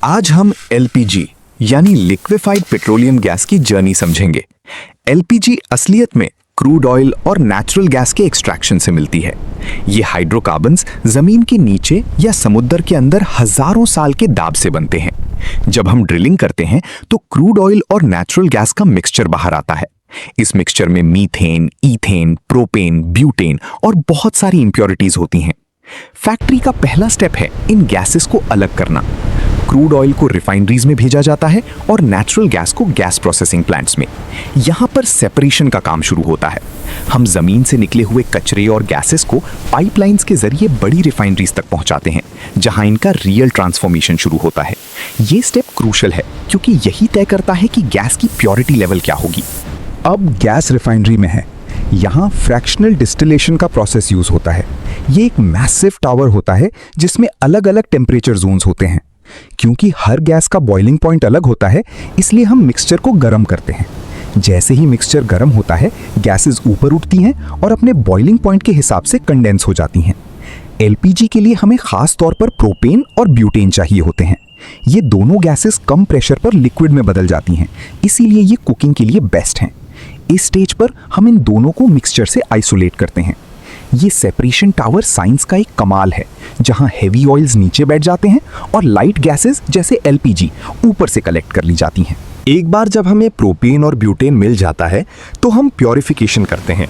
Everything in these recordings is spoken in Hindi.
आज हम एलपीजी यानी लिक्विफाइड पेट्रोलियम गैस की जर्नी समझेंगे। एलपीजी असलियत में क्रूड ऑयल और नेचुरल गैस के एक्सट्रैक्शन से मिलती है। ये हाइड्रोकार्बन्स जमीन के नीचे या समुद्र के अंदर हजारों साल के दाब से बनते हैं। जब हम ड्रिलिंग करते हैं तो क्रूड ऑयल और नेचुरल गैस का मिक्सचर बाहर आता है। इस मिक्सचर में मीथेन, ईथेन, प्रोपेन, ब्यूटेन और बहुत सारी इंप्योरिटीज होती हैं। फैक्ट्री का पहला स्टेप है इन गैसेस को अलग करना। क्रूड ऑयल को रिफाइनरीज में भेजा जाता है और नेचुरल गैस को गैस प्रोसेसिंग प्लांट्स में। यहाँ पर सेपरेशन का काम शुरू होता है। हम जमीन से निकले हुए कचरे और गैसेस को पाइपलाइंस के जरिए बड़ी रिफाइनरीज तक पहुंचाते हैं, जहां इनका रियल ट्रांसफॉर्मेशन शुरू होता है। ये स्टेप क्रूशल है क्योंकि यही तय करता है कि गैस की प्योरिटी लेवल क्या होगी। अब गैस रिफाइनरी में है। यहाँ फ्रैक्शनल डिस्टिलेशन का प्रोसेस यूज होता है। ये एक मैसिव टावर होता है जिसमें अलग अलग टेम्परेचर जोन्स होते हैं। क्योंकि हर गैस का बॉइलिंग पॉइंट अलग होता है, इसलिए हम मिक्सचर को गर्म करते हैं। जैसे ही मिक्सचर गर्म होता है, गैसेस ऊपर उठती हैं और अपने बॉइलिंग पॉइंट के हिसाब से कंडेंस हो जाती हैं। एलपीजी के लिए हमें खास तौर पर प्रोपेन और ब्यूटेन चाहिए होते हैं। ये दोनों गैसेस कम प्रेशर पर लिक्विड में बदल जाती हैं, इसीलिए ये कुकिंग के लिए बेस्ट हैं। इस स्टेज पर हम इन दोनों को मिक्सचर से आइसोलेट करते हैं। ये सेपरेशन टावर साइंस का एक कमाल है, जहां हेवी ऑयल्स नीचे बैठ जाते हैं और लाइट गैसेस जैसे एलपीजी ऊपर से कलेक्ट कर ली जाती हैं। एक बार जब हमें प्रोपेन और ब्यूटेन मिल जाता है तो हम प्योरिफिकेशन करते हैं।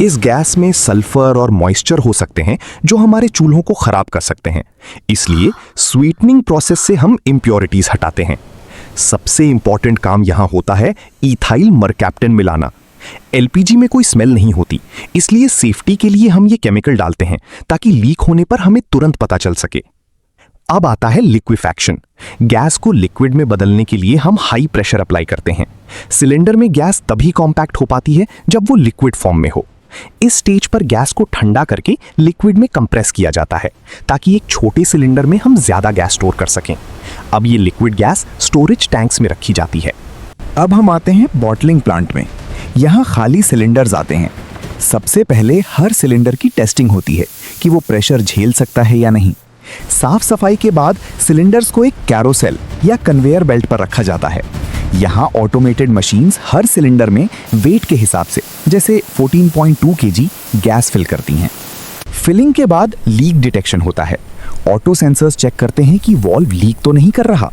इस गैस में सल्फर और मॉइस्चर हो सकते हैं जो हमारे चूल्हों को खराब कर सकते हैं, इसलिए स्वीटनिंग प्रोसेस से हम इम्प्योरिटीज हटाते हैं। सबसे इंपॉर्टेंट काम यहां होता है इथाइल मरकैप्टन मिलाना। एलपीजी में कोई स्मेल नहीं होती, इसलिए सेफ्टी के लिए हम ये केमिकल डालते हैं ताकि लीक होने पर हमें तुरंत पता चल सके। अब आता है लिक्विफैक्शन। गैस को लिक्विड में बदलने के लिए हम हाई प्रेशर अप्लाई करते हैं। सिलेंडर में गैस तभी कॉम्पैक्ट हो पाती है जब वो लिक्विड फॉर्म में हो। इस स्टेज पर गैस को ठंडा करके लिक्विड में कंप्रेस किया जाता है ताकि एक छोटे सिलेंडर में हम ज्यादा गैस स्टोर कर सकें। अब ये लिक्विड गैस स्टोरेज टैंक्स में रखी जाती है। अब हम आते हैं बॉटलिंग प्लांट में। यहाँ खाली सिलेंडर्स आते हैं। सबसे पहले हर सिलेंडर की टेस्टिंग होती है कि वो प्रेशर झेल सकता है या नहीं। साफ सफाई के बाद सिलेंडर्स को एक कैरोसेल या कन्वेयर बेल्ट पर रखा जाता है। यहाँ ऑटोमेटेड मशीन्स हर सिलेंडर में वेट के हिसाब से जैसे 14.2 kg गैस फिल करती हैं। फिलिंग के बाद लीक डिटेक्शन होता है। ऑटो सेंसर्स चेक करते हैं कि वॉल्व लीक तो नहीं कर रहा।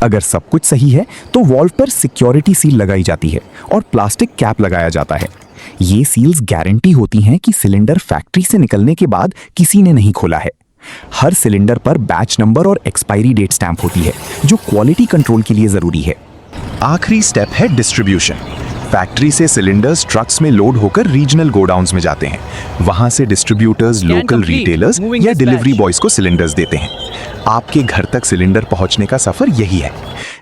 अगर सब कुछ सही है तो वॉल्व पर सिक्योरिटी सील लगाई जाती है और प्लास्टिक कैप लगाया जाता है। ये सील्स गारंटी होती हैं कि सिलेंडर फैक्ट्री से निकलने के बाद किसी ने नहीं खोला है। हर सिलेंडर पर बैच नंबर और एक्सपायरी डेट स्टैंप होती है, जो क्वालिटी कंट्रोल के लिए जरूरी है। आखिरी स्टेप है डिस्ट्रीब्यूशन। फैक्ट्री से सिलेंडर्स ट्रक्स में लोड होकर रीजनल गोडाउन्स में जाते हैं। वहां से डिस्ट्रीब्यूटर्स, लोकल रिटेलर्स या डिलीवरी बॉयज को सिलेंडर्स देते हैं। आपके घर तक सिलेंडर पहुंचने का सफर यही है।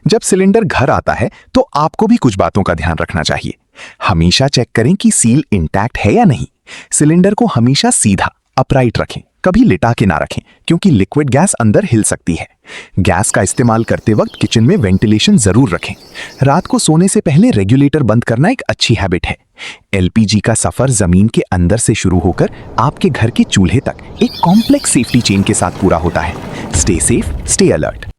जब सिलेंडर घर आता है तो आपको भी कुछ बातों का ध्यान रखना चाहिए। हमेशा चेक करें कि सील इंटैक्ट है या नहीं। सिलेंडर को हमेशा सीधा अपराइट रखें, कभी लिटा के ना रखें, क्योंकि लिक्विड गैस अंदर हिल सकती है। गैस का इस्तेमाल करते वक्त किचन में वेंटिलेशन जरूर रखें। रात को सोने से पहले रेगुलेटर बंद करना एक अच्छी हैबिट है। एलपीजी का सफर जमीन के अंदर से शुरू होकर आपके घर के चूल्हे तक एक कॉम्प्लेक्स सेफ्टी चेन के साथ पूरा होता है। Stay safe, stay alert.